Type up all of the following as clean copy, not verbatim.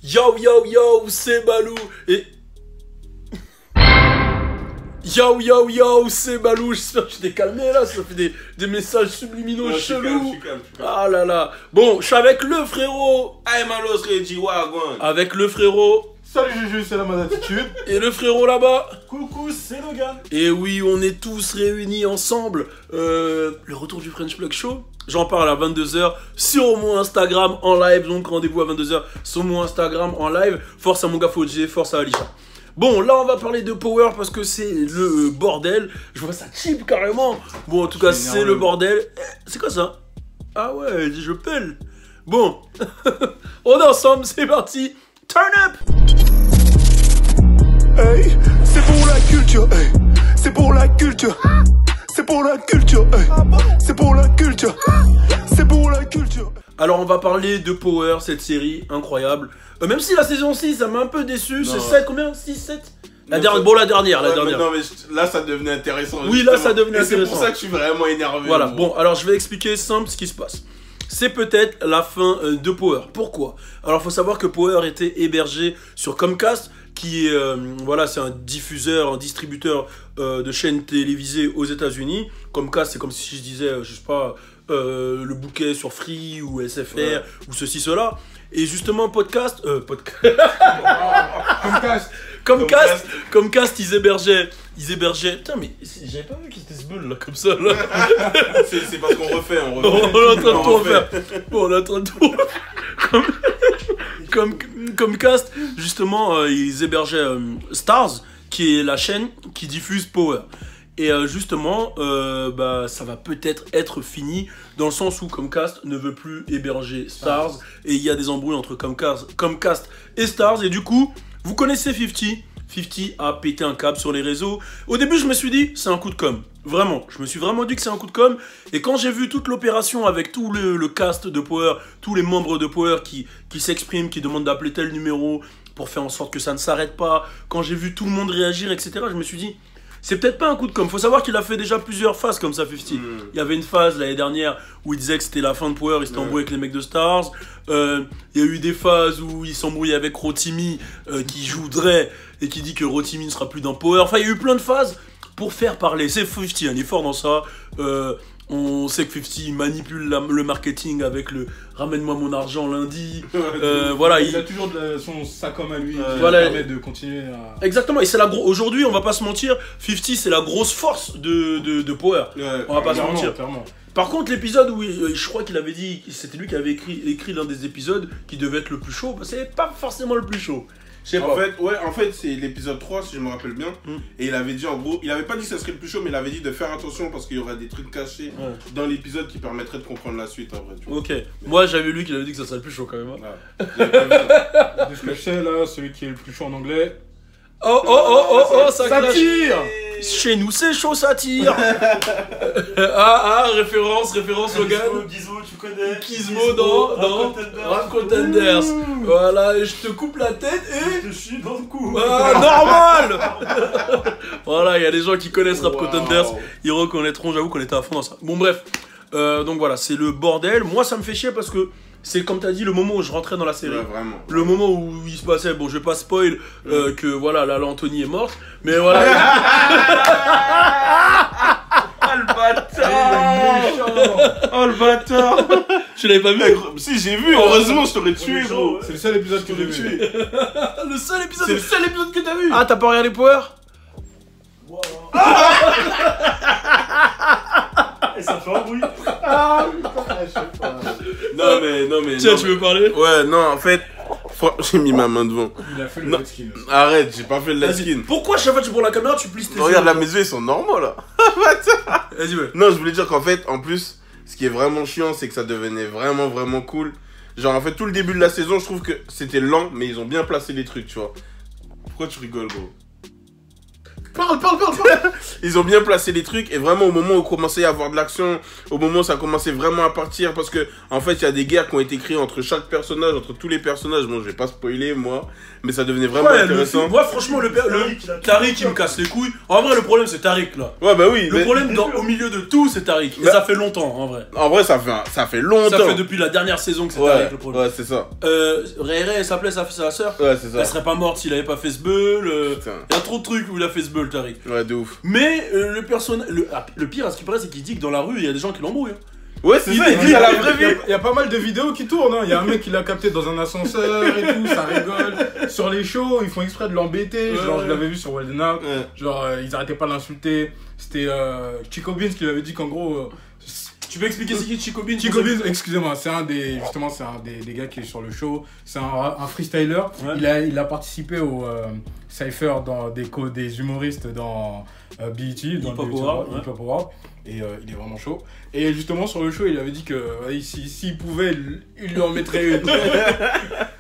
Yo yo yo, c'est Balou et... Yo yo yo, c'est Balou, j'espère que tu t'es calmé là, ça fait des messages subliminaux chelous. Ah là là. Bon, je suis avec le frérot. Aïe Malos Reggie Wagwan. Avec le frérot. Salut Juju, c'est la mode attitude. Et le frérot là-bas. Coucou, c'est Logan. Et oui, on est tous réunis ensemble. Le retour du French Plug Show. J'en parle à 22h sur mon Instagram en live. Donc rendez-vous à 22h sur mon Instagram en live. Force à mon gars Fodjé, force à Alisha. Bon, là on va parler de Power parce que c'est le bordel. Je vois ça cheap carrément. Bon, en tout cas, c'est le bordel. C'est quoi ça? Ah ouais, je pèle. Bon, on est ensemble, c'est parti. Turn up. Hey, c'est pour la culture, hey. C'est pour la culture. C'est pour la culture, hey. C'est pour la culture. C'est pour la culture. Alors on va parler de Power, cette série incroyable. Même si la saison 6, ça m'a un peu déçu. C'est 7, combien? 6, 7 la dernière. Bon, la dernière. Non, mais là, ça devenait intéressant. Oui, là, ça devenait intéressant. intéressant. C'est pour ça que je suis vraiment énervé. Voilà, bon, alors je vais expliquer simple ce qui se passe. C'est peut-être la fin de Power. Pourquoi? Alors, il faut savoir que Power était hébergé sur Comcast, qui est, voilà, c'est un diffuseur, un distributeur de chaînes télévisées aux États-Unis. Comcast, c'est comme si je disais, je sais pas, le bouquet sur Free ou SFR ou ceci, cela. Et justement, Comcast, ils hébergeaient. Putain, mais j'avais pas vu qu'ils étaient ce bull là, comme ça là. C'est parce qu'on refait. On est en train de tout refaire. Bon, on est en train de tout refaire. Comcast, justement, ils hébergeaient Stars, qui est la chaîne qui diffuse Power. Et justement, ça va peut-être être fini dans le sens où Comcast ne veut plus héberger Stars. Et il y a des embrouilles entre Comcast et Stars. Et du coup, vous connaissez 50. 50 a pété un câble sur les réseaux. Au début, je me suis dit, c'est un coup de com'. Vraiment, je me suis vraiment dit que c'est un coup de com'. Et quand j'ai vu toute l'opération avec tout le cast de Power, tous les membres de Power qui s'expriment, qui demandent d'appeler tel numéro pour faire en sorte que ça ne s'arrête pas, quand j'ai vu tout le monde réagir, etc., je me suis dit, c'est peut-être pas un coup de com'. Faut savoir qu'il a fait déjà plusieurs phases comme ça, 50. Il y avait une phase l'année dernière où il disait que c'était la fin de Power, il s'était embrouillé avec les mecs de Stars. Il y a eu des phases où il s'embrouille avec Rotimi, qui joue Dre, et qui dit que Rotimi ne sera plus dans Power. Enfin, il y a eu plein de phases pour faire parler. C'est 50, il est fort dans ça. On sait que 50 manipule le marketing avec le « ramène-moi mon argent lundi ». Voilà, il a toujours son sac à lui qui voilà, permet de continuer à... Exactement, et c'est aujourd'hui, on va pas se mentir, 50 c'est la grosse force de Power. On va pas se mentir. Clairement. Par contre, l'épisode où je crois qu'il avait dit, c'était lui qui avait écrit l'un des épisodes qui devait être le plus chaud, c'est pas forcément le plus chaud. En fait, c'est l'épisode 3, si je me rappelle bien. Et il avait dit, en gros, il avait pas dit que ça serait le plus chaud, mais il avait dit de faire attention parce qu'il y aura des trucs cachés dans l'épisode qui permettraient de comprendre la suite, en vrai. Tu vois. Ok, moi j'avais lu qu'il avait dit que ça serait le plus chaud quand même. Hein. De ce que je sais, là, celui qui est le plus chaud en anglais... Ça tire. Chez nous c'est chaud, ça tire. référence Logan. Gizmo, tu connais. Gizmo dans Rap Contenders. Voilà, et je te coupe la tête et... Je te chie dans le cou. Normal. Voilà, il y a des gens qui connaissent Rap Contenders, ils reconnaîtront, j'avoue qu'on était à fond dans ça. Bon bref, donc voilà, c'est le bordel. Moi ça me fait chier parce que c'est comme t'as dit le moment où je rentrais dans la série, le moment où il se passait, bon je vais pas spoil que voilà, là Anthony est morte, mais voilà. Oh le bâtard. Oh le bâtard. Tu l'avais pas vu? Si j'ai vu, heureusement je t'aurais tué gros. C'est le seul épisode que j'ai vu. Le seul épisode. C'est le seul épisode que t'as vu. Ah, t'as pas regardé Power? Et ça fait un bruit. Non mais. Tiens, tu veux parler? Ouais, non, en fait, j'ai mis ma main devant. Il a fait le light skin. Arrête, j'ai pas fait le light skin. Pourquoi chaque fois que tu prends la caméra, tu plisses tes yeux? Regarde, là, mes yeux ils sont normaux là. Vas-y, ouais. Non, je voulais dire qu'en fait, en plus, ce qui est vraiment chiant, c'est que ça devenait vraiment cool. Genre, en fait, tout le début de la saison, je trouve que c'était lent, mais ils ont bien placé les trucs, tu vois. Pourquoi tu rigoles, gros? Parle. Ils ont bien placé les trucs et vraiment au moment où commençait à y avoir de l'action, au moment où ça commençait vraiment à partir, parce que en fait il y a des guerres qui ont été créées entre chaque personnage, entre tous les personnages. Bon, je vais pas spoiler moi, mais ça devenait vraiment intéressant. Moi franchement le Tariq il me casse les couilles. En vrai le problème c'est Tariq là. Ouais bah oui. Le problème au milieu de tout c'est Tariq. Et ça fait longtemps en vrai. En vrai ça fait longtemps. Ça fait depuis la dernière saison que c'est Tariq le problème. Ouais c'est ça. Réré elle s'appelait sa sœur. Ouais c'est ça. Elle serait pas morte s'il avait pas fait ce beul. Il y a trop de trucs où il a fait ce beul Tariq. Ouais de ouf. Mais le pire à ce qui paraît c'est qu'il dit que dans la rue il y a des gens qui l'embrouillent. Ouais c'est ça, il dit à la vraie vie. Il y a pas mal de vidéos qui tournent, hein. Il y a un mec qui l'a capté dans un ascenseur et tout, ça rigole. Sur les shows, ils font exprès de l'embêter. Genre, je l'avais vu sur Wild Now. Genre, ils arrêtaient pas de l'insulter. C'était Chico Beans qui lui avait dit qu'en gros. Tu peux expliquer c'est qui Chico Beans? Chico Beans, excusez-moi, c'est un des gars qui est sur le show. C'est un freestyler. Ouais. Il a participé au cypher dans des humoristes dans BET, dans Hip Hop Award. Et il est vraiment chaud. Et justement sur le show il avait dit que s'il pouvait il lui en mettrait une.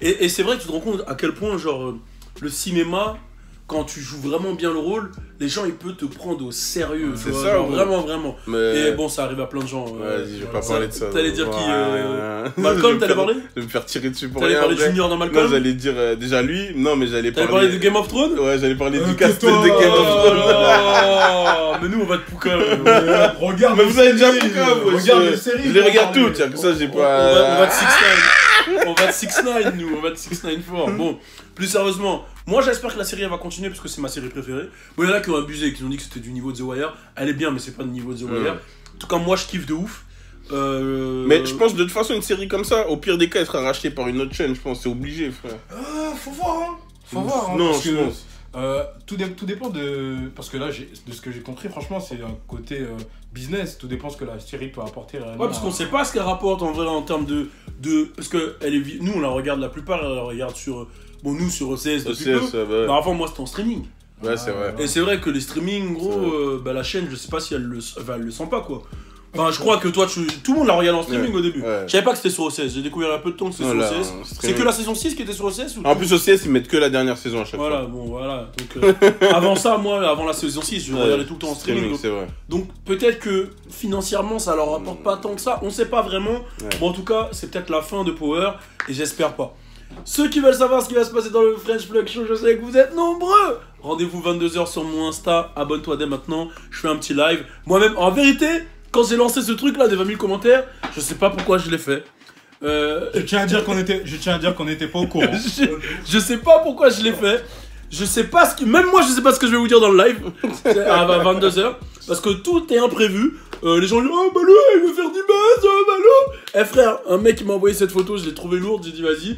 et c'est vrai que tu te rends compte à quel point genre le cinéma, quand tu joues vraiment bien le rôle, les gens ils peuvent te prendre au sérieux. C'est ça, ça, vraiment. Mais... Et bon, ça arrive à plein de gens. Vas-y, je vais pas parler de ça. T'allais dire qui Malcolm, t'allais parler? Je vais me faire tirer dessus pour rien. T'allais parler de Junior dans Malcolm? Non, j'allais dire déjà lui. Non, mais j'allais parler. T'allais parler de Game of Thrones? Ouais, j'allais parler du castel de Game of Thrones. Mais nous, on va te pouca. Regarde, mais vous avez déjà pouca. Regarde les séries. Je les regarde toutes. Tiens, que ça, j'ai pas. On va de 6ix9ine. On va de 6ix9ine, nous. On va de 6ix9ine fort. Bon, plus sérieusement. Moi j'espère que la série elle va continuer parce que c'est ma série préférée. Bon, il y en a qui ont abusé, qui ont dit que c'était du niveau de The Wire. Elle est bien, mais c'est pas du niveau de The Wire. En tout cas, moi je kiffe de ouf. Mais je pense de toute façon, une série comme ça, au pire des cas, elle sera rachetée par une autre chaîne. Je pense c'est obligé, frère. Faut voir, hein. Faut voir, hein. Non, parce je que, pense. Tout dépend de. Parce que là, de ce que j'ai compris, franchement, c'est un côté business. Tout dépend ce que la série peut apporter réellement. Ouais, parce qu'on sait pas ce qu'elle rapporte en vrai en termes de. Parce que nous, on la regarde la plupart, elle la regarde sur. Bon, nous sur OCS depuis peu. Mais avant, moi, c'était en streaming. Ouais, c'est vrai. Et c'est vrai que les streaming, gros, la chaîne, je sais pas si elle le sent pas, quoi. Enfin, je crois que toi, tout le monde l'a regardé en streaming au début. Je savais pas que c'était sur OCS. J'ai découvert un peu de temps que c'était sur OCS. C'est que la saison 6 qui était sur OCS ou... En plus, OCS, ils mettent que la dernière saison à chaque fois. Voilà. Donc, avant ça, moi, avant la saison 6, je regardais tout le temps en streaming. Donc, peut-être que financièrement, ça leur rapporte pas tant que ça. On sait pas vraiment. Bon, en tout cas, c'est peut-être la fin de Power et j'espère pas. Ceux qui veulent savoir ce qui va se passer dans le French Plug Show, je sais que vous êtes nombreux. Rendez-vous 22h sur mon Insta. Abonne-toi dès maintenant. Je fais un petit live. Moi-même, en vérité... Quand j'ai lancé ce truc là des 20 000 commentaires, je sais pas pourquoi je l'ai fait. Je tiens à dire qu'on était pas au courant. je sais pas pourquoi je l'ai fait. Je sais pas ce que... Même moi je sais pas ce que je vais vous dire dans le live à 22h. Parce que tout est imprévu. Les gens disent oh Balou il veut faire du buzz, Balou. Eh frère, un mec qui m'a envoyé cette photo, je l'ai trouvé lourde, j'ai dit vas-y,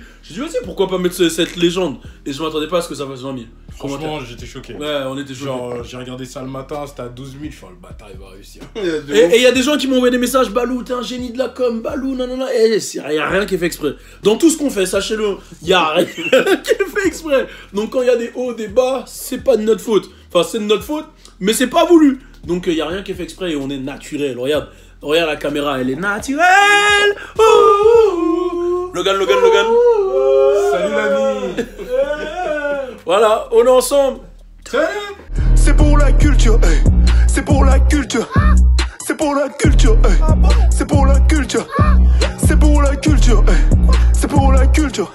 pourquoi pas mettre cette légende. Et je m'attendais pas à ce que ça fasse 20 000. Franchement j'étais choqué. Ouais on était choqués. Genre j'ai regardé ça le matin, c'était à 12 000, je suis le bâtard il va réussir. Et il y a des gens qui m'ont envoyé des messages, Balou t'es un génie de la com, Balou nanana. Et il y a rien qui est fait exprès. Dans tout ce qu'on fait, sachez-le, il y a rien qui est fait exprès. Donc quand il y a des hauts, des bas, c'est pas de notre faute. Enfin c'est de notre faute, mais c'est pas voulu. Donc il y a rien qui est fait exprès et on est naturel. Regarde la caméra, elle est naturelle. Logan. Salut l'ami. Voilà, on est ensemble. C'est pour la culture, hey. C'est pour la culture. C'est pour la culture, hey. C'est pour la culture. C'est pour la culture, hey. C'est pour la culture.